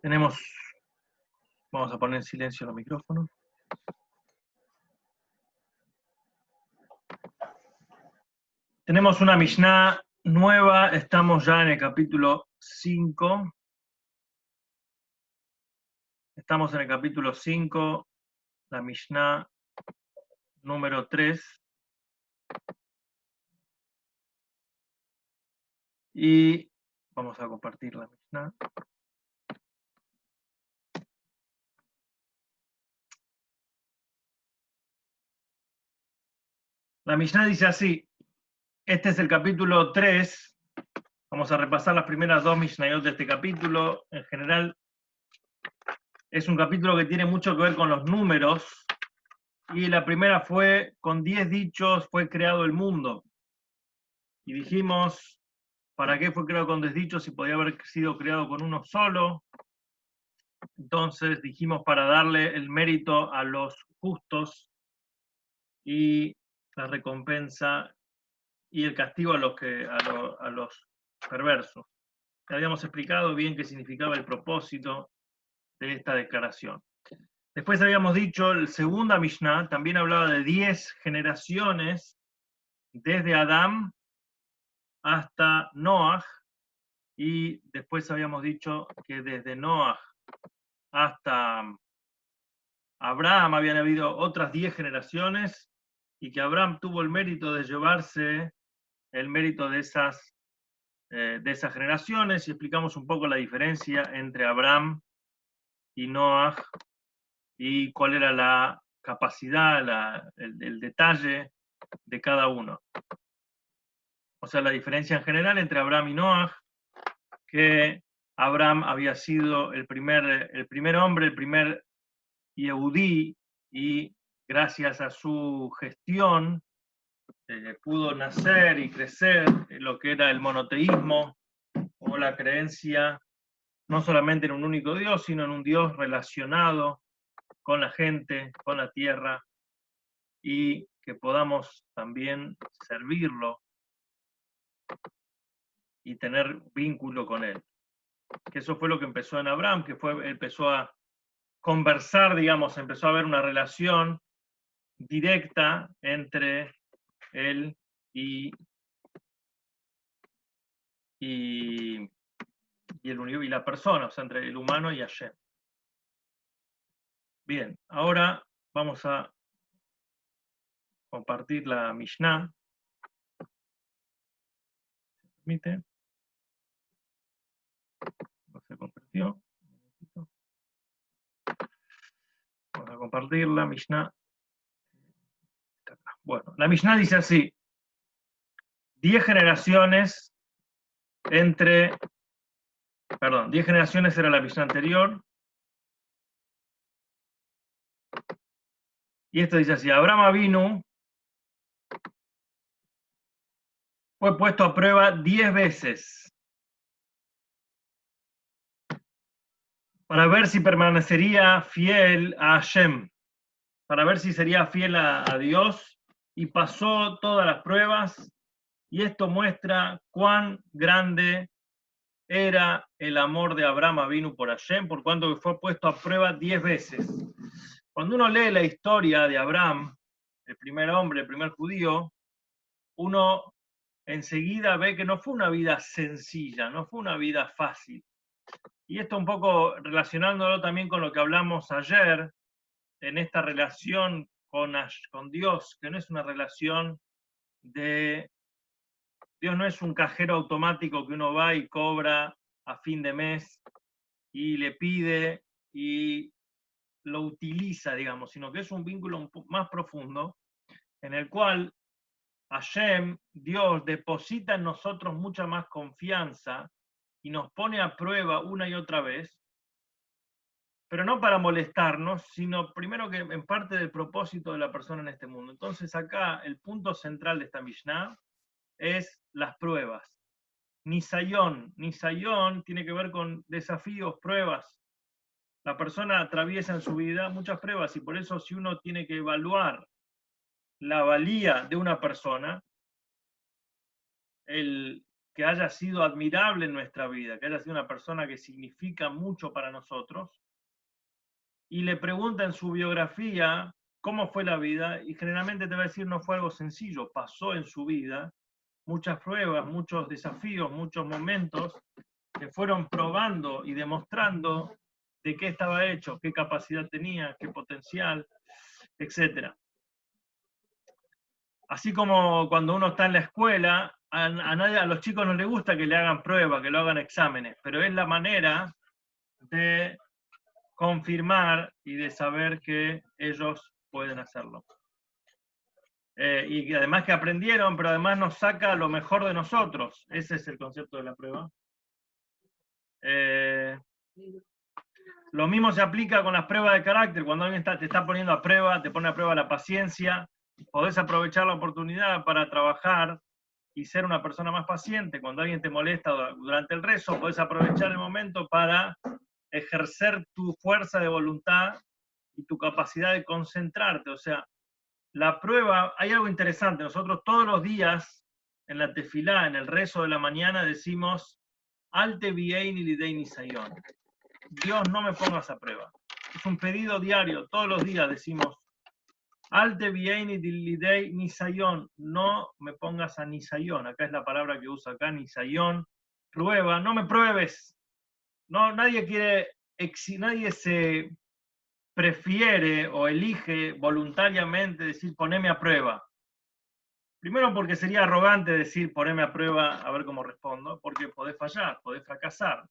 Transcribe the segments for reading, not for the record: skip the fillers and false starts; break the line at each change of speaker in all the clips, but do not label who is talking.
Vamos a poner en silencio los micrófonos. Tenemos una Mishnah nueva, estamos ya en el capítulo 5. Estamos en el capítulo 5, la Mishnah número 3. Y vamos a compartir la Mishnah. La Mishnah dice así, este es el capítulo 3, vamos a repasar las primeras dos Mishnayot de este capítulo. En general, es un capítulo que tiene mucho que ver con los números, y la primera fue, con 10 dichos fue creado el mundo. Y dijimos, ¿para qué fue creado con 10 dichos si podía haber sido creado con uno solo? Entonces dijimos, para darle el mérito a los justos y la recompensa y el castigo a los perversos. Habíamos explicado bien qué significaba el propósito de esta declaración. Después habíamos dicho, el segunda Mishnah también hablaba de 10 generaciones desde Adán hasta Noah, y después habíamos dicho que desde Noah hasta Abraham habían habido otras 10 generaciones, y que Abraham tuvo el mérito de llevarse el mérito de esas generaciones, y explicamos un poco la diferencia entre Abraham y Noah y cuál era la capacidad, el detalle de cada uno. O sea, la diferencia en general entre Abraham y Noah, que Abraham había sido el primer hombre, el primer Yehudí, y gracias a su gestión pudo nacer y crecer en lo que era el monoteísmo, o la creencia no solamente en un único Dios, sino en un Dios relacionado con la gente, con la tierra, y que podamos también servirlo y tener vínculo con él. Que eso fue lo que empezó en Abraham, que empezó a conversar, digamos, empezó a haber una relación directa entre él y la persona, o sea, entre el humano y Hashem. Bien, ahora vamos a compartir la Mishnah. ¿Permite? No se compartió. Vamos a compartir la Mishnah. Bueno, la Mishnah dice así: 10 generaciones entre, perdón, 10 generaciones era la Mishnah anterior. Y esto dice así: Abraham Avinu fue puesto a prueba 10 veces para ver si permanecería fiel a Hashem, para ver si sería fiel a Dios, y pasó todas las pruebas, y esto muestra cuán grande era el amor de Abraham Avinu por Hashem, por cuanto fue puesto a prueba 10 veces. Cuando uno lee la historia de Abraham, el primer hombre, el primer judío, uno enseguida ve que no fue una vida sencilla, no fue una vida fácil. Y esto un poco relacionándolo también con lo que hablamos ayer, en esta relación con Dios, que no es una relación de... Dios no es un cajero automático que uno va y cobra a fin de mes y le pide y lo utiliza, digamos, sino que es un vínculo un poco más profundo, en el cual Hashem, Dios, deposita en nosotros mucha más confianza y nos pone a prueba una y otra vez, pero no para molestarnos, sino primero que en parte del propósito de la persona en este mundo. Entonces acá el punto central de esta Mishnah es las pruebas. Nisayón tiene que ver con desafíos, pruebas. La persona atraviesa en su vida muchas pruebas, y por eso, si uno tiene que evaluar la valía de una persona, que haya sido admirable en nuestra vida, que haya sido una persona que significa mucho para nosotros, y le pregunta en su biografía cómo fue la vida, y generalmente te va a decir no fue algo sencillo, pasó en su vida muchas pruebas, muchos desafíos, muchos momentos que fueron probando y demostrando de qué estaba hecho, qué capacidad tenía, qué potencial, etc. Así como cuando uno está en la escuela, a los chicos no les gusta que le hagan pruebas, que lo hagan exámenes, pero es la manera de confirmar y de saber que ellos pueden hacerlo. Y además que aprendieron, pero además nos saca lo mejor de nosotros. Ese es el concepto de la prueba. Lo mismo se aplica con las pruebas de carácter. Cuando alguien te está poniendo a prueba, te pone a prueba la paciencia, podés aprovechar la oportunidad para trabajar y ser una persona más paciente. Cuando alguien te molesta durante el rezo, podés aprovechar el momento para ejercer tu fuerza de voluntad y tu capacidad de concentrarte. O sea, la prueba, hay algo interesante. Nosotros todos los días en la tefilá, en el rezo de la mañana, decimos Al tevi'eini lidei nisayon. Dios, no me pongas a prueba. Es un pedido diario, todos los días decimos Al tevi'eini lidei nisayon. No me pongas a nisayon. Acá es la palabra que usa acá, nisayon. Prueba, no me pruebes. No, nadie se prefiere o elige voluntariamente decir poneme a prueba. Primero porque sería arrogante decir poneme a prueba a ver cómo respondo, porque podés fallar, podés fracasar.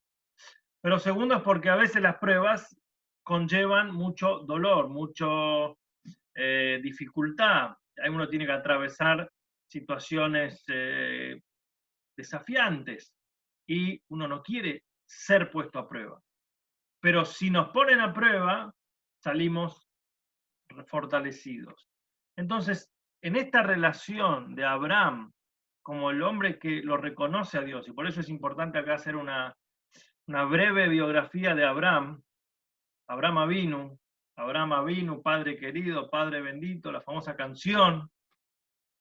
Pero segundo es porque a veces las pruebas conllevan mucho dolor, mucha dificultad. Uno tiene que atravesar situaciones desafiantes y uno no quiere ser puesto a prueba. Pero si nos ponen a prueba, salimos fortalecidos. Entonces, en esta relación de Abraham como el hombre que lo reconoce a Dios, y por eso es importante acá hacer una breve biografía de Abraham, Abraham Avinu, Padre querido, Padre bendito, la famosa canción.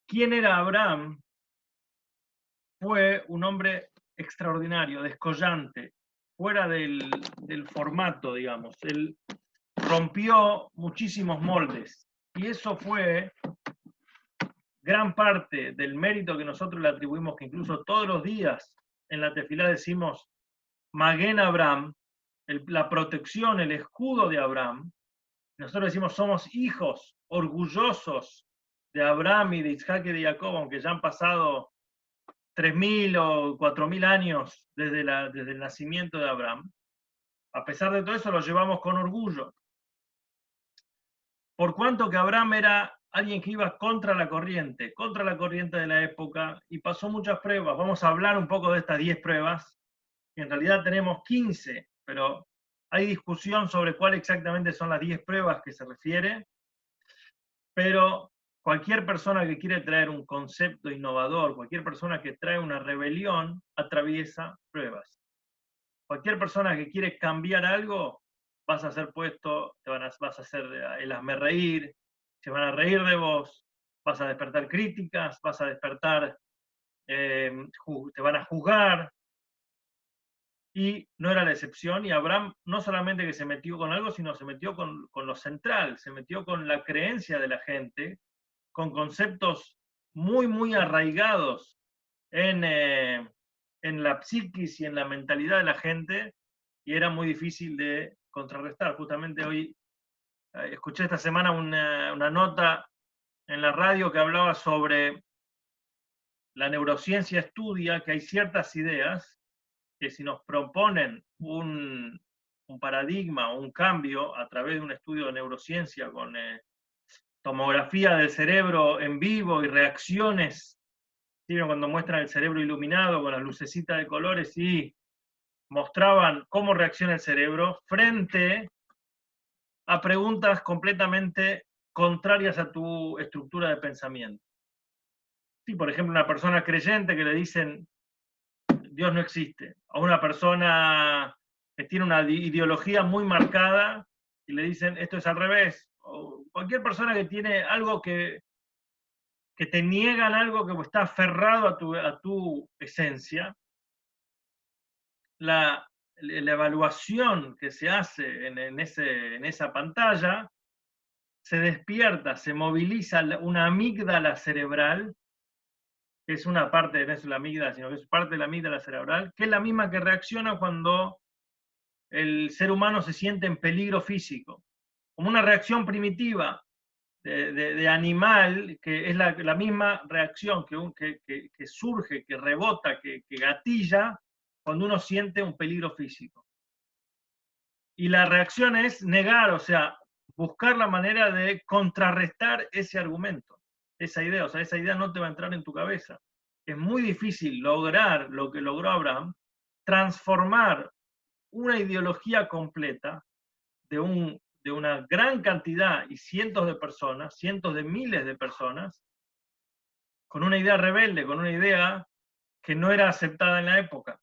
¿Quién era Abraham? Fue un hombre extraordinario, descollante, fuera del formato, digamos. Él rompió muchísimos moldes. Y eso fue gran parte del mérito que nosotros le atribuimos, que incluso todos los días en la tefilá decimos Maguen Abraham, la protección, el escudo de Abraham. Nosotros decimos somos hijos orgullosos de Abraham y de Isaac y de Jacob, aunque ya han pasado 3.000 o 4.000 años desde el nacimiento de Abraham. A pesar de todo eso, lo llevamos con orgullo. Por cuanto que Abraham era alguien que iba contra la corriente de la época, y pasó muchas pruebas. Vamos a hablar un poco de estas 10 pruebas, que en realidad tenemos 15, pero hay discusión sobre cuál exactamente son las 10 pruebas que se refiere. Pero cualquier persona que quiere traer un concepto innovador, cualquier persona que trae una rebelión, atraviesa pruebas. Cualquier persona que quiere cambiar algo, vas a ser puesto, vas a hacer el hazme reír, se van a reír de vos, vas a despertar críticas, vas a despertar, te van a juzgar. Y no era la excepción, y Abraham no solamente que se metió con algo, sino se metió con lo central, se metió con la creencia de la gente, con conceptos muy, muy arraigados en la psiquis y en la mentalidad de la gente, y era muy difícil de contrarrestar. Justamente hoy escuché esta semana una nota en la radio que hablaba sobre la neurociencia estudia que hay ciertas ideas que si nos proponen un paradigma o un cambio a través de un estudio de neurociencia con tomografía del cerebro en vivo y reacciones, ¿sí? Cuando muestran el cerebro iluminado con las lucecitas de colores y mostraban cómo reacciona el cerebro frente a preguntas completamente contrarias a tu estructura de pensamiento. Sí, por ejemplo, una persona creyente que le dicen Dios no existe, a una persona que tiene una ideología muy marcada y le dicen esto es al revés, o cualquier persona que tiene algo que que te niegan algo que está aferrado a tu esencia, la, la evaluación que se hace en esa pantalla se despierta, se moviliza una amígdala cerebral, que es una parte, no es la amígdala, sino que es parte de la amígdala cerebral, que es la misma que reacciona cuando el ser humano se siente en peligro físico, como una reacción primitiva de animal, que es la misma reacción que surge, que rebota, que gatilla cuando uno siente un peligro físico. Y la reacción es negar, o sea, buscar la manera de contrarrestar ese argumento, esa idea, o sea, esa idea no te va a entrar en tu cabeza. Es muy difícil lograr lo que logró Abraham, transformar una ideología completa de una gran cantidad y cientos de personas, cientos de miles de personas, con una idea rebelde, con una idea que no era aceptada en la época.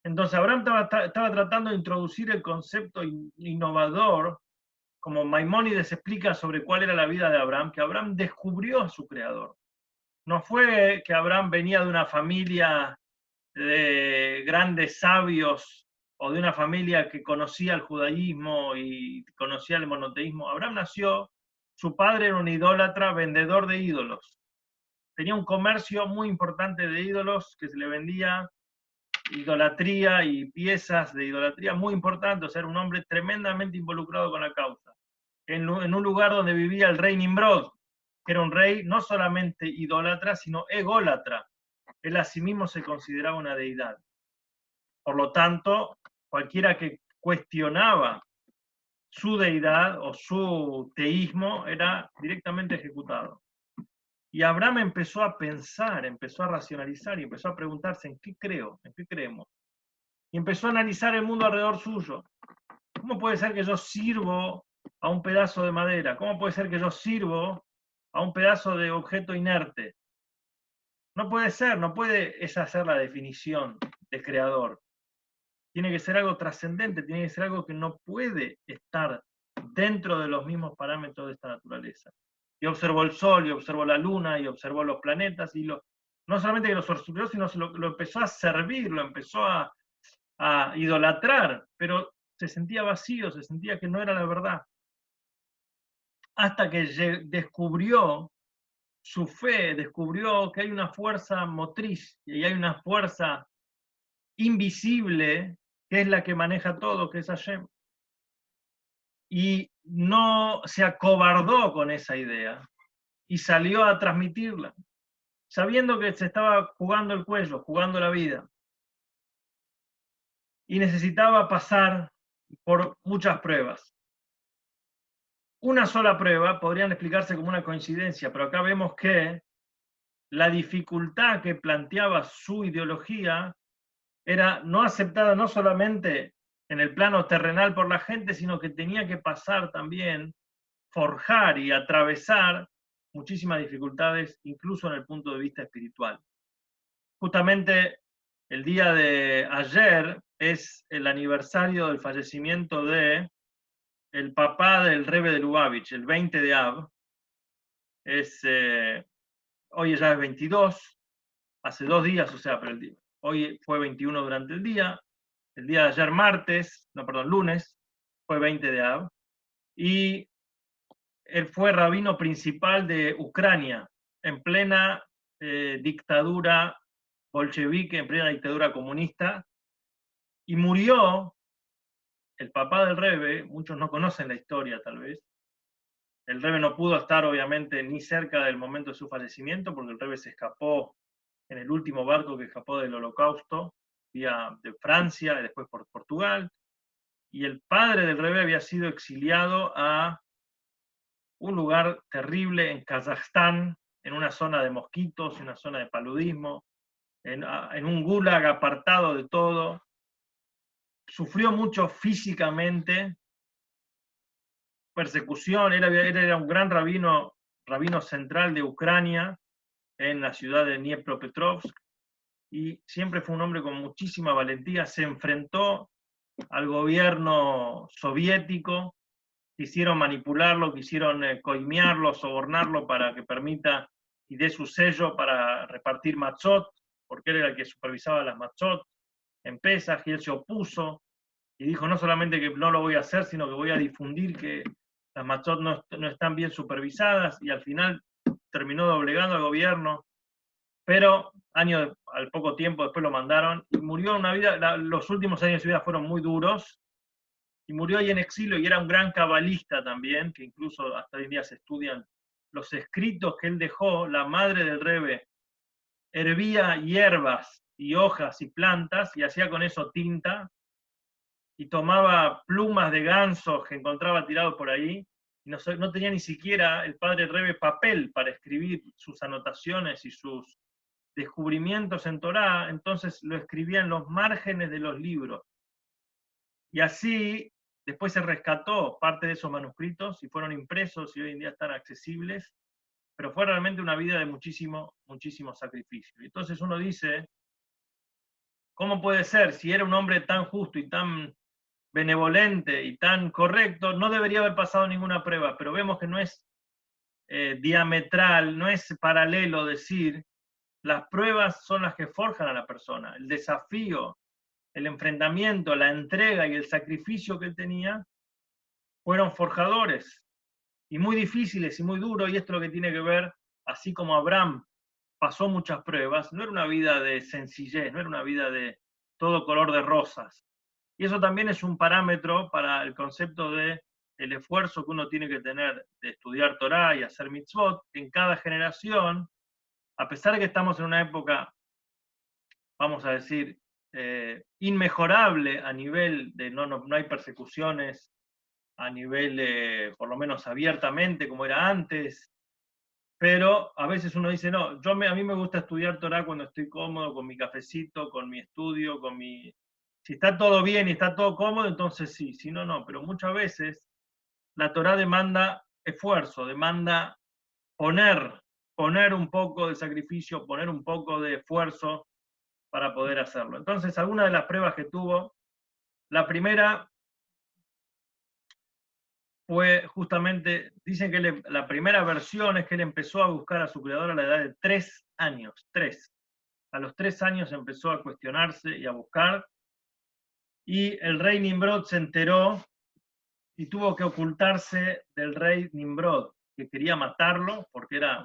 Entonces Abraham estaba tratando de introducir el concepto innovador, como Maimónides explica sobre cuál era la vida de Abraham, que Abraham descubrió a su creador. No fue que Abraham venía de una familia de grandes sabios o de una familia que conocía el judaísmo y conocía el monoteísmo. Abraham nació, su padre era un idólatra, vendedor de ídolos. Tenía un comercio muy importante de ídolos que se le vendía idolatría y piezas de idolatría muy importantes, o sea, era un hombre tremendamente involucrado con la causa. En un lugar donde vivía el rey Nimrod, que era un rey no solamente idólatra, sino ególatra. Él a sí mismo se consideraba una deidad. Por lo tanto, cualquiera que cuestionaba su deidad o su teísmo era directamente ejecutado. Y Abraham empezó a pensar, empezó a racionalizar y empezó a preguntarse en qué creo, en qué creemos. Y empezó a analizar el mundo alrededor suyo. ¿Cómo puede ser que yo sirvo a un pedazo de madera? ¿Cómo puede ser que yo sirvo a un pedazo de objeto inerte? No puede ser, no puede esa ser la definición de creador. Tiene que ser algo trascendente, tiene que ser algo que no puede estar dentro de los mismos parámetros de esta naturaleza. Y observó el sol, y observó la luna, y observó los planetas, y no solamente que los observó, sino lo empezó a servir, lo empezó a idolatrar, pero se sentía vacío, se sentía que no era la verdad. Hasta que descubrió su fe, descubrió que hay una fuerza motriz y hay una fuerza invisible que es la que maneja todo, que es Hashem. Y no se acobardó con esa idea y salió a transmitirla, sabiendo que se estaba jugando el cuello, jugando la vida. Y necesitaba pasar por muchas pruebas. Una sola prueba podrían explicarse como una coincidencia, pero acá vemos que la dificultad que planteaba su ideología era no aceptada no solamente en el plano terrenal por la gente, sino que tenía que pasar también, forjar y atravesar muchísimas dificultades, incluso en el punto de vista espiritual. Justamente el día de ayer es el aniversario del fallecimiento de el papá del Rebbe de Lubavitch, el 20 de Av. Hoy ya es 22, hace 2 días, o sea, pero hoy fue 21 durante el día de ayer lunes, fue 20 de Av, y él fue rabino principal de Ucrania, en plena dictadura bolchevique, en plena dictadura comunista, y murió el papá del Rebbe. Muchos no conocen la historia tal vez. El Rebbe no pudo estar obviamente ni cerca del momento de su fallecimiento, porque el Rebbe se escapó en el último barco que escapó del Holocausto, vía de Francia y después por Portugal, y el padre del Rebbe había sido exiliado a un lugar terrible en Kazajstán, en una zona de mosquitos, en una zona de paludismo, en un gulag apartado de todo. Sufrió mucho físicamente, persecución. Él era un gran rabino central de Ucrania, en la ciudad de Dniepropetrovsk, y siempre fue un hombre con muchísima valentía. Se enfrentó al gobierno soviético, quisieron manipularlo, quisieron coimearlo, sobornarlo para que permita y dé su sello para repartir matzot, porque él era el que supervisaba las matzot en Pesaj, y él se opuso y dijo no solamente que no lo voy a hacer, sino que voy a difundir que las matzot no están bien supervisadas, y al final terminó doblegando al gobierno, pero al poco tiempo después lo mandaron, y murió en una vida, los últimos años de su vida fueron muy duros, y murió ahí en exilio, y era un gran cabalista también, que incluso hasta hoy en día se estudian los escritos que él dejó. La madre del Rebbe hervía hierbas y hojas y plantas, y hacía con eso tinta, y tomaba plumas de gansos que encontraba tirados por ahí, y no tenía ni siquiera el padre Rebbe papel para escribir sus anotaciones y sus descubrimientos en Torá, entonces lo escribía en los márgenes de los libros. Y así después se rescató parte de esos manuscritos y fueron impresos y hoy en día están accesibles, pero fue realmente una vida de muchísimo, muchísimo sacrificio. Y entonces uno dice, ¿cómo puede ser? Si era un hombre tan justo y tan benevolente y tan correcto, no debería haber pasado ninguna prueba, pero vemos que no es diametral, no es paralelo decir, las pruebas son las que forjan a la persona, el desafío, el enfrentamiento, la entrega y el sacrificio que él tenía fueron forjadores y muy difíciles y muy duros, y esto es lo que tiene que ver, así como Abraham pasó muchas pruebas, no era una vida de sencillez, no era una vida de todo color de rosas. Y eso también es un parámetro para el concepto de el esfuerzo que uno tiene que tener de estudiar Torá y hacer mitzvot en cada generación, a pesar de que estamos en una época, vamos a decir, inmejorable a nivel de no hay persecuciones a nivel, por lo menos abiertamente, como era antes, pero a veces uno dice, no, a mí me gusta estudiar Torá cuando estoy cómodo, con mi cafecito, con mi estudio, si está todo bien y está todo cómodo, entonces sí, si no, no, pero muchas veces la Torá demanda esfuerzo, demanda poner un poco de sacrificio, poner un poco de esfuerzo para poder hacerlo. Entonces, algunas de las pruebas que tuvo, la primera fue justamente, dicen que la primera versión es que él empezó a buscar a su creador a la edad de 3 años, 3. A los 3 años empezó a cuestionarse y a buscar, y el rey Nimrod se enteró y tuvo que ocultarse del rey Nimrod, que quería matarlo porque era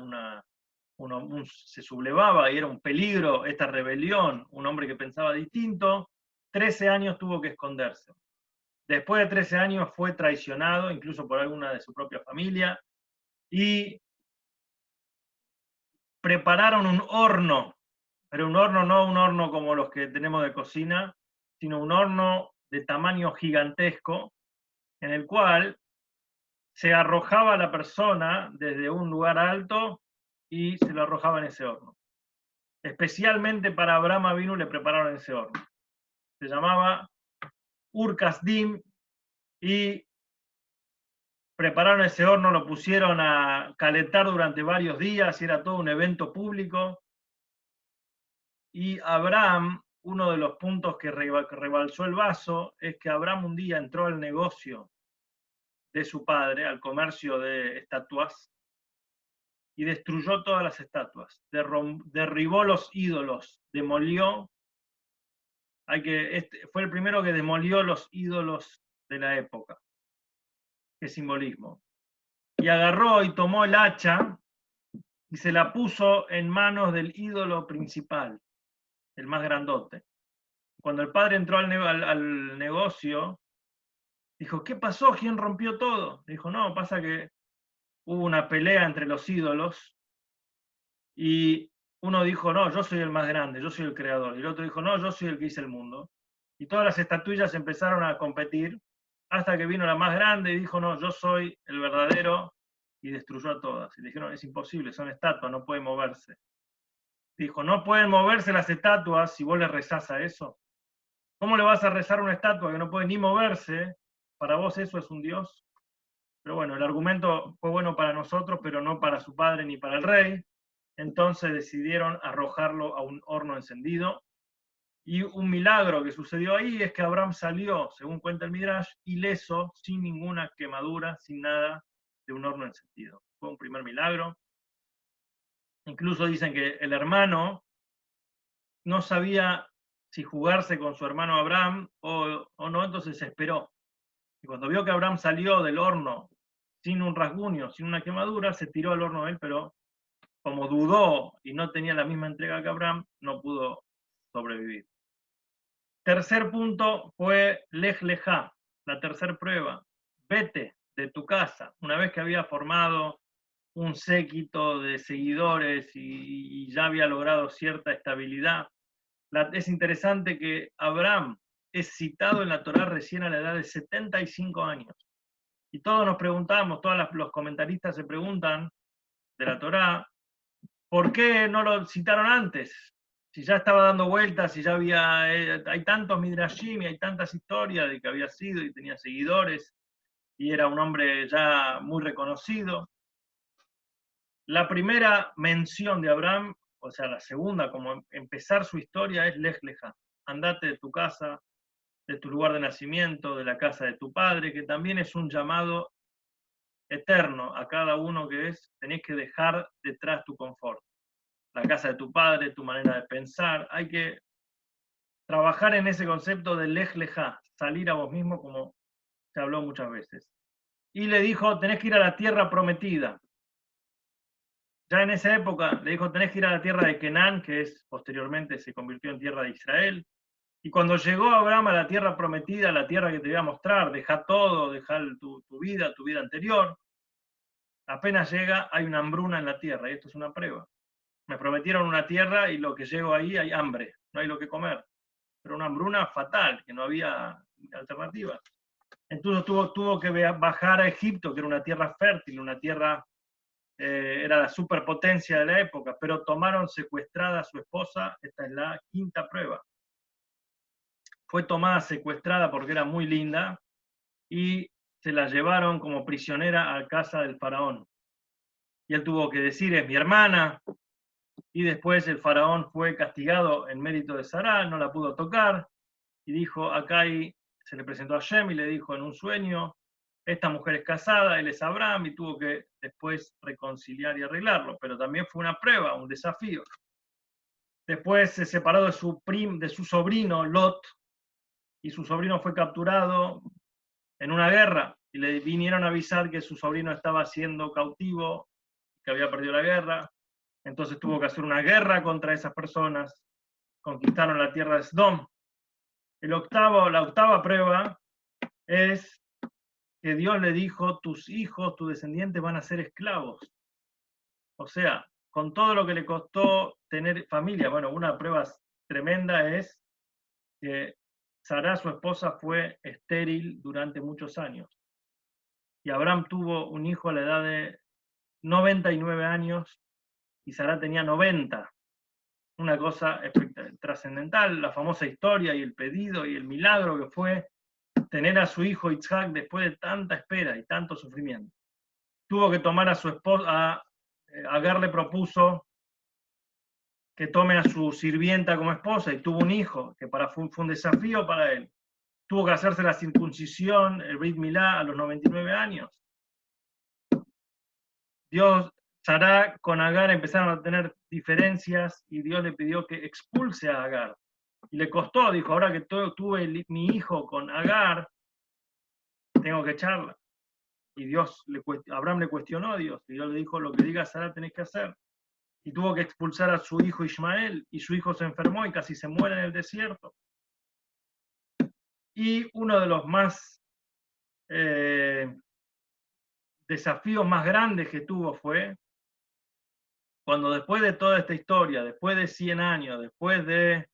se sublevaba y era un peligro esta rebelión, un hombre que pensaba distinto. 13 años tuvo que esconderse. Después de 13 años fue traicionado, incluso por alguna de su propia familia, y prepararon un horno, pero un horno no un horno como los que tenemos de cocina, sino un horno de tamaño gigantesco, en el cual se arrojaba a la persona desde un lugar alto y se lo arrojaba en ese horno. Especialmente para Abraham Avinu le prepararon ese horno. Se llamaba Ur Kasdim, y prepararon ese horno, lo pusieron a calentar durante varios días y era todo un evento público. Y Abraham, uno de los puntos que rebalsó el vaso es que Abraham un día entró al negocio de su padre, al comercio de estatuas, y destruyó todas las estatuas, derribó los ídolos, demolió, fue el primero que demolió los ídolos de la época. ¿Qué simbolismo? Y agarró y tomó el hacha y se la puso en manos del ídolo principal, el más grandote. Cuando el padre entró al negocio, dijo, ¿qué pasó? ¿Quién rompió todo? Dijo, no, pasa que hubo una pelea entre los ídolos y uno dijo, no, yo soy el más grande, yo soy el creador. Y el otro dijo, no, yo soy el que hice el mundo. Y todas las estatuillas empezaron a competir hasta que vino la más grande y dijo, no, yo soy el verdadero, y destruyó a todas. Y dijeron, es imposible, son estatuas, no pueden moverse. Dijo, no pueden moverse las estatuas si vos le rezás a eso. ¿Cómo le vas a rezar a una estatua que no puede ni moverse? ¿Para vos eso es un dios? Pero bueno, el argumento fue bueno para nosotros, pero no para su padre ni para el rey. Entonces decidieron arrojarlo a un horno encendido. Y un milagro que sucedió ahí es que Abraham salió, según cuenta el Midrash, ileso, sin ninguna quemadura, sin nada, de un horno encendido. Fue un primer milagro. Incluso dicen que el hermano no sabía si jugarse con su hermano Abraham o no, entonces se esperó. Y cuando vio que Abraham salió del horno sin un rasguño, sin una quemadura, se tiró al horno de él, pero como dudó y no tenía la misma entrega que Abraham, no pudo sobrevivir. Tercer punto fue Lej Lejá, la tercera prueba. Vete de tu casa. Una vez que había formado un séquito de seguidores y ya había logrado cierta estabilidad, es interesante que Abraham es citado en la Torá recién a la edad de 75 años. Y todos nos preguntamos, los comentaristas se preguntan de la Torá, ¿por qué no lo citaron antes? Si ya estaba dando vueltas, si ya había, hay tantos midrashim y hay tantas historias de que había sido y tenía seguidores y era un hombre ya muy reconocido. La primera mención de Abraham, o sea, la segunda, como empezar su historia, es Lej Lejá. Andate de tu casa, de tu lugar de nacimiento, de la casa de tu padre, que también es un llamado eterno a cada uno que es, tenés que dejar detrás tu confort. La casa de tu padre, tu manera de pensar, hay que trabajar en ese concepto de Lej Lejá, salir a vos mismo como se habló muchas veces. Y le dijo, tenés que ir a la tierra prometida. Ya en esa época le dijo, tenés que ir a la tierra de Kenán, que es posteriormente se convirtió en tierra de Israel. Y cuando llegó Abraham a la tierra prometida, la tierra que te voy a mostrar, deja todo, deja tu vida anterior, apenas llega hay una hambruna en la tierra, y esto es una prueba. Me prometieron una tierra y lo que llego ahí hay hambre, no hay lo que comer. Pero una hambruna fatal, que no había alternativa. Entonces tuvo que bajar a Egipto, que era una tierra fértil, una tierra, era la superpotencia de la época, pero tomaron secuestrada a su esposa, esta es la quinta prueba. Fue tomada secuestrada porque era muy linda y se la llevaron como prisionera a casa del faraón. Y él tuvo que decir, es mi hermana, y después el faraón fue castigado en mérito de Sará, no la pudo tocar, y dijo, acá hay, se le presentó a Shem y le dijo en un sueño, esta mujer es casada, él es Abraham, y tuvo que después reconciliar y arreglarlo, pero también fue una prueba, un desafío. Después se separó de su sobrino Lot, y su sobrino fue capturado en una guerra, y le vinieron a avisar que su sobrino estaba siendo cautivo, que había perdido la guerra, entonces tuvo que hacer una guerra contra esas personas, conquistaron la tierra de Sdom. La octava prueba es que Dios le dijo, tus hijos, tus descendientes van a ser esclavos. O sea, con todo lo que le costó tener familia, bueno, una prueba tremenda es que Sará, su esposa, fue estéril durante muchos años. Y Abraham tuvo un hijo a la edad de 99 años y Sará tenía 90. Una cosa trascendental, la famosa historia y el pedido y el milagro que fue tener a su hijo Isaac después de tanta espera y tanto sufrimiento. Tuvo que tomar a su esposa, Agar le propuso que tome a su sirvienta como esposa y tuvo un hijo, que fue un desafío para él. Tuvo que hacerse la circuncisión, el Brit Milá, a los 99 años. Dios, Sará con Agar empezaron a tener diferencias y Dios le pidió que expulse a Agar. Y le costó, dijo, ahora que tuve mi hijo con Agar, tengo que echarla. Y Abraham le cuestionó a Dios, y Dios le dijo, lo que diga Sará tenés que hacer. Y tuvo que expulsar a su hijo Ismael, y su hijo se enfermó y casi se muere en el desierto. Y uno de los más desafíos más grandes que tuvo fue cuando después de toda esta historia, después de 100 años, después de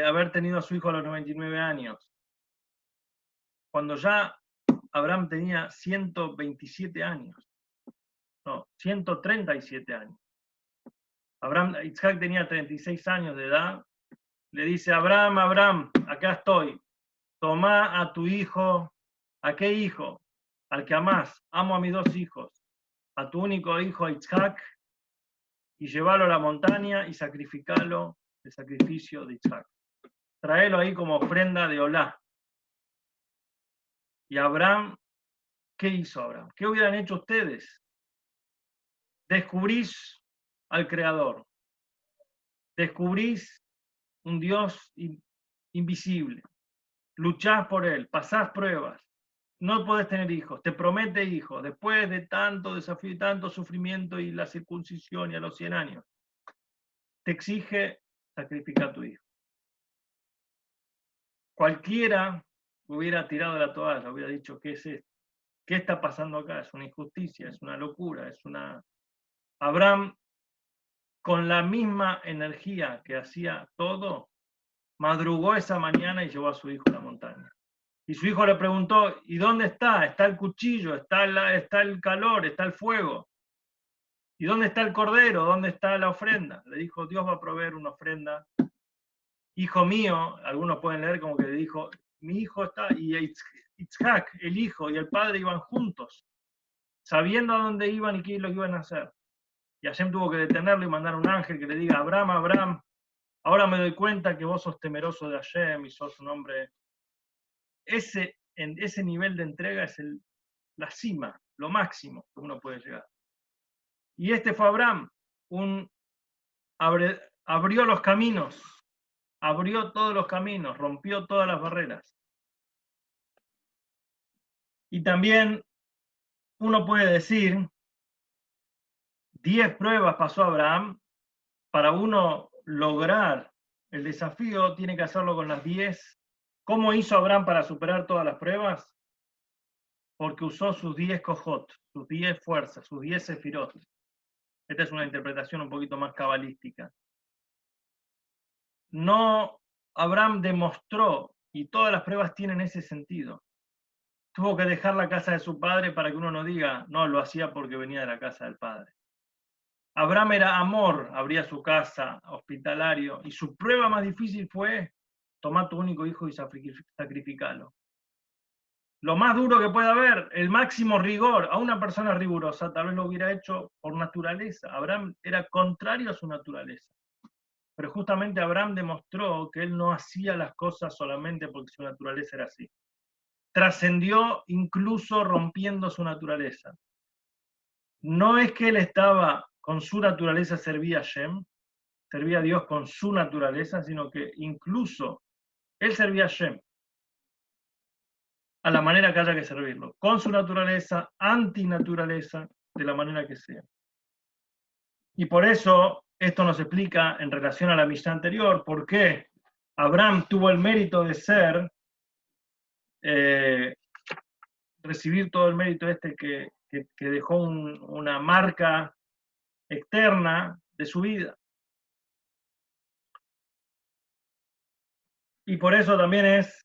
haber tenido a su hijo a los 99 años, cuando ya Abraham tenía 127 años, no, 137 años. Isaac tenía 36 años de edad, le dice, Abraham, acá estoy, toma a tu hijo. ¿A qué hijo? Al que amás. Amo a mis dos hijos, a tu único hijo Isaac, y llévalo a la montaña y sacrificalo, el sacrificio de Isaac. Traelo ahí como ofrenda de Olá. Y Abraham, ¿qué hizo Abraham? ¿Qué hubieran hecho ustedes? Descubrís al Creador. Descubrís un Dios invisible. Luchás por Él, pasás pruebas. No podés tener hijos, te promete hijos. Después de tanto desafío y tanto sufrimiento y la circuncisión y a los 100 años, te exige sacrificar a tu hijo. Cualquiera hubiera tirado la toalla, hubiera dicho, ¿qué es esto? ¿Qué está pasando acá? Es una injusticia, es una locura, es una... Abraham, con la misma energía que hacía todo, madrugó esa mañana y llevó a su hijo a la montaña. Y su hijo le preguntó, ¿y dónde está? ¿Está el cuchillo? ¿Está el calor? ¿Está el fuego? ¿Y dónde está el cordero? ¿Dónde está la ofrenda? Le dijo, Dios va a proveer una ofrenda. Hijo mío, algunos pueden leer como que le dijo, mi hijo está, y Itzhak, el hijo y el padre iban juntos, sabiendo a dónde iban y qué lo iban a hacer. Y Hashem tuvo que detenerlo y mandar un ángel que le diga, Abraham, Abraham, ahora me doy cuenta que vos sos temeroso de Hashem y sos un hombre. En ese nivel de entrega es la cima, lo máximo que uno puede llegar. Y este fue Abraham, abrió los caminos, abrió todos los caminos, rompió todas las barreras. Y también uno puede decir, 10 pruebas pasó Abraham. Para uno lograr el desafío, tiene que hacerlo con las 10. ¿Cómo hizo Abraham para superar todas las pruebas? Porque usó sus 10 kojot, sus 10 fuerzas, sus 10 sefirot. Esta es una interpretación un poquito más cabalística. No, Abraham demostró, y todas las pruebas tienen ese sentido. Tuvo que dejar la casa de su padre para que uno no diga, no, lo hacía porque venía de la casa del padre. Abraham era amor, abría su casa, hospitalario, y su prueba más difícil fue tomar tu único hijo y sacrificarlo. Lo más duro que puede haber, el máximo rigor, a una persona rigurosa tal vez lo hubiera hecho por naturaleza. Abraham era contrario a su naturaleza. Pero justamente Abraham demostró que él no hacía las cosas solamente porque su naturaleza era así. Trascendió incluso rompiendo su naturaleza. No es que él estaba con su naturaleza, servía a Hashem, servía a Dios con su naturaleza, sino que incluso él servía a Hashem a la manera que haya que servirlo, con su naturaleza, antinaturaleza, de la manera que sea. Y por eso esto nos explica en relación a la Mishnah anterior, por qué Abraham tuvo el mérito de ser, recibir todo el mérito que dejó una marca externa de su vida. Y por eso también es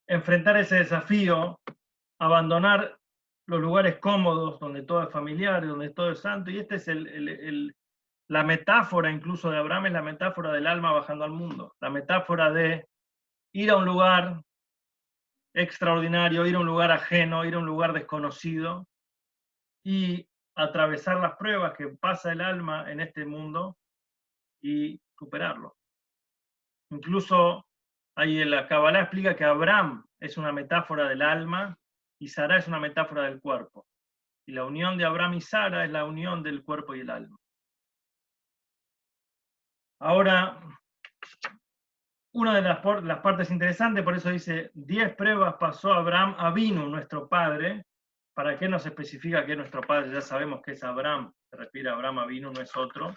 enfrentar ese desafío, abandonar los lugares cómodos donde todo es familiar, donde todo es santo. Y esta es la metáfora incluso de Abraham, es la metáfora del alma bajando al mundo. La metáfora de ir a un lugar extraordinario, ir a un lugar ajeno, ir a un lugar desconocido y atravesar las pruebas que pasa el alma en este mundo y superarlo. Incluso ahí en la Kabbalah explica que Abraham es una metáfora del alma y Sara es una metáfora del cuerpo. Y la unión de Abraham y Sara es la unión del cuerpo y el alma. Ahora, una de las partes interesantes, por eso dice, 10 pruebas pasó Abraham Avinu, nuestro padre. ¿Para qué nos especifica que es nuestro padre? Ya sabemos que es Abraham, se refiere a Abraham Avinu, no es otro.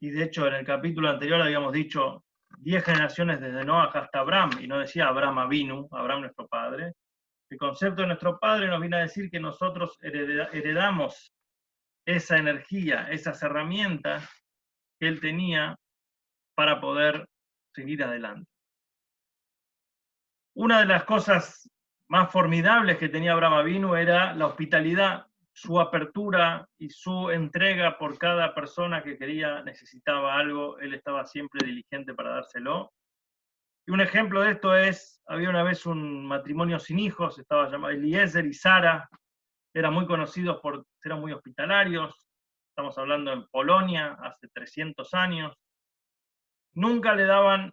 Y de hecho, en el capítulo anterior habíamos dicho 10 generaciones desde Noah hasta Abraham, y no decía Abraham Avinu, Abraham nuestro padre. El concepto de nuestro padre nos viene a decir que nosotros heredamos esa energía, esas herramientas que él tenía para poder seguir adelante. Una de las cosas más formidables que tenía Abraham Avinu era la hospitalidad, su apertura y su entrega por cada persona que necesitaba algo, él estaba siempre diligente para dárselo. Y un ejemplo de esto es, había una vez un matrimonio sin hijos, estaba llamado Eliezer y Sara, eran muy conocidos por ser muy hospitalarios, estamos hablando en Polonia, hace 300 años, nunca le daban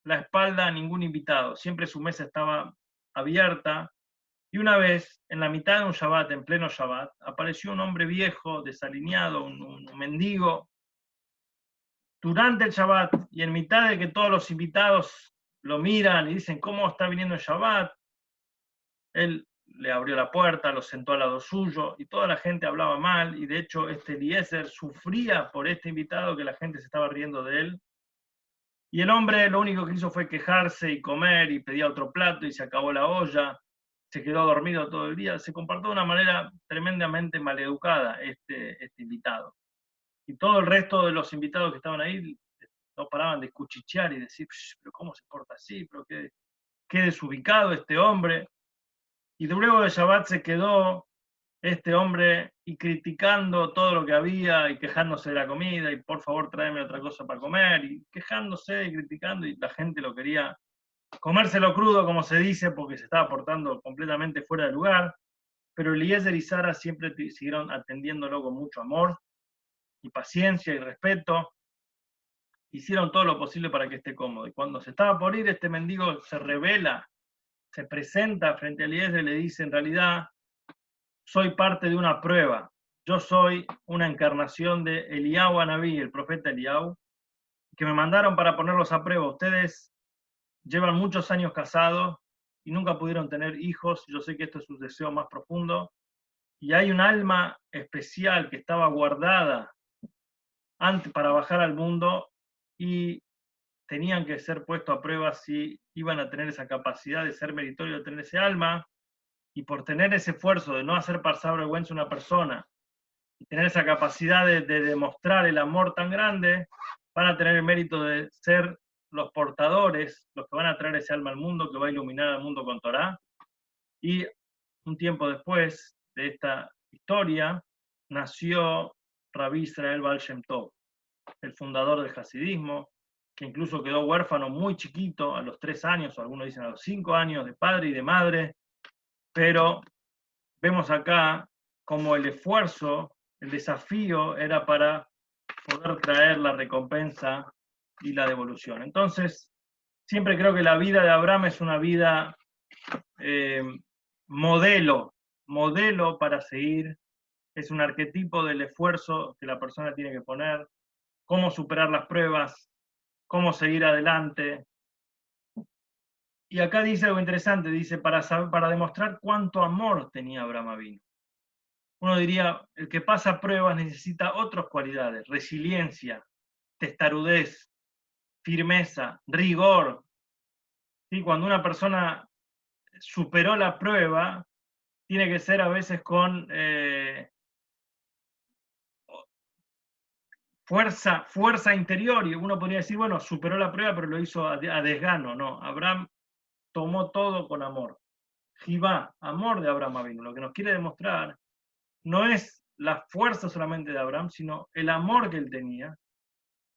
la espalda a ningún invitado, siempre su mesa estaba abierta, y una vez, en la mitad de un Shabbat, en pleno Shabbat, apareció un hombre viejo, desalineado, un mendigo, durante el Shabbat y en mitad de que todos los invitados lo miran y dicen, ¿cómo está viniendo el Shabbat? Él le abrió la puerta, lo sentó al lado suyo y toda la gente hablaba mal y de hecho este Eliezer sufría por este invitado que la gente se estaba riendo de él. Y el hombre lo único que hizo fue quejarse y comer y pedía otro plato y se acabó la olla, se quedó dormido todo el día, se comportó de una manera tremendamente maleducada este invitado. Y todo el resto de los invitados que estaban ahí no paraban de cuchichear y decir, pero ¿cómo se porta así? ¿Pero qué desubicado este hombre? Y luego de Shabbat se quedó este hombre y criticando todo lo que había y quejándose de la comida y por favor tráeme otra cosa para comer y quejándose y criticando y la gente lo quería comérselo crudo, como se dice, porque se estaba portando completamente fuera de lugar. Pero Eliezer y Sara siempre siguieron atendiéndolo con mucho amor y paciencia y respeto. Hicieron todo lo posible para que esté cómodo. Y cuando se estaba por ir, este mendigo se revela, se presenta frente a Eliezer y le dice, en realidad, soy parte de una prueba. Yo soy una encarnación de Eliyahu Anabí, el profeta Eliyahu, que me mandaron para ponerlos a prueba. Ustedes llevan muchos años casados y nunca pudieron tener hijos. Yo sé que esto es su deseo más profundo. Y hay un alma especial que estaba guardada antes para bajar al mundo y tenían que ser puestos a prueba si iban a tener esa capacidad de ser meritorio de tener ese alma, y por tener ese esfuerzo de no hacer pasar vergüenza a una persona y tener esa capacidad de demostrar el amor tan grande, van a tener el mérito de ser los portadores, los que van a traer ese alma al mundo, que va a iluminar al mundo con Torah. Y un tiempo después de esta historia, nació Rabbi Israel Baal Shem Tov, el fundador del hasidismo, que incluso quedó huérfano muy chiquito, a los 3 años, o algunos dicen a los 5 años, de padre y de madre, pero vemos acá como el esfuerzo, el desafío era para poder traer la recompensa y la devolución. Entonces, siempre creo que la vida de Abraham es una vida modelo para seguir, es un arquetipo del esfuerzo que la persona tiene que poner, cómo superar las pruebas, cómo seguir adelante. Y acá dice algo interesante, dice, para demostrar cuánto amor tenía Abraham Avinu. Uno diría, el que pasa pruebas necesita otras cualidades, resiliencia, testarudez, firmeza, rigor. ¿Sí? Cuando una persona superó la prueba, tiene que ser a veces con fuerza interior, y uno podría decir, bueno, superó la prueba, pero lo hizo a desgano. No, Abraham tomó todo con amor. Jibá, amor de Abraham Avinu. Lo que nos quiere demostrar no es la fuerza solamente de Abraham, sino el amor que él tenía,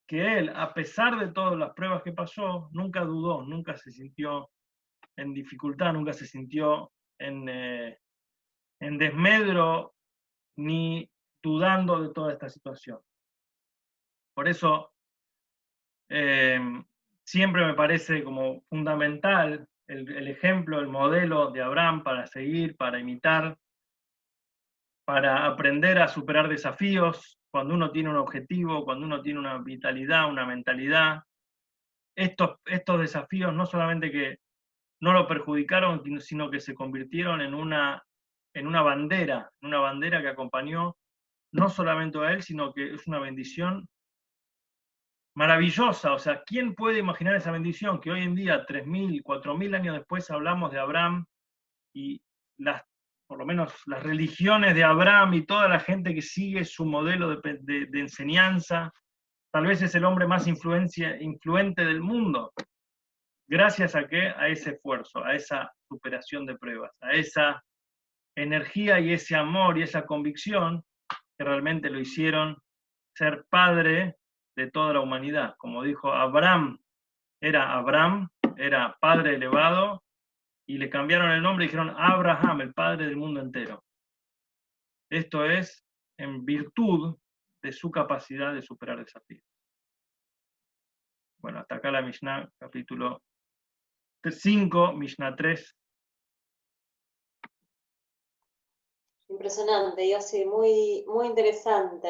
que él, a pesar de todas las pruebas que pasó, nunca dudó, nunca se sintió en dificultad, nunca se sintió en desmedro, ni dudando de toda esta situación. Por eso, siempre me parece como fundamental el ejemplo, el modelo de Abraham para seguir, para imitar, para aprender a superar desafíos, cuando uno tiene un objetivo, cuando uno tiene una vitalidad, una mentalidad. Estos desafíos no solamente que no lo perjudicaron, sino que se convirtieron en una bandera que acompañó no solamente a él, sino que es una bendición maravillosa. O sea, ¿quién puede imaginar esa bendición? Que hoy en día, 3.000, 4.000 años después, hablamos de Abraham y por lo menos las religiones de Abraham y toda la gente que sigue su modelo de enseñanza, tal vez es el hombre más influente del mundo. Gracias a qué? A ese esfuerzo, a esa superación de pruebas, a esa energía y ese amor y esa convicción que realmente lo hicieron ser padre de toda la humanidad. Como dijo Abraham, era padre elevado, y le cambiaron el nombre y dijeron Abraham, el padre del mundo entero. Esto es en virtud de su capacidad de superar desafíos. Bueno, hasta acá la Mishnah, capítulo 5, Mishnah 3.
Impresionante, Yossi, muy, muy interesante.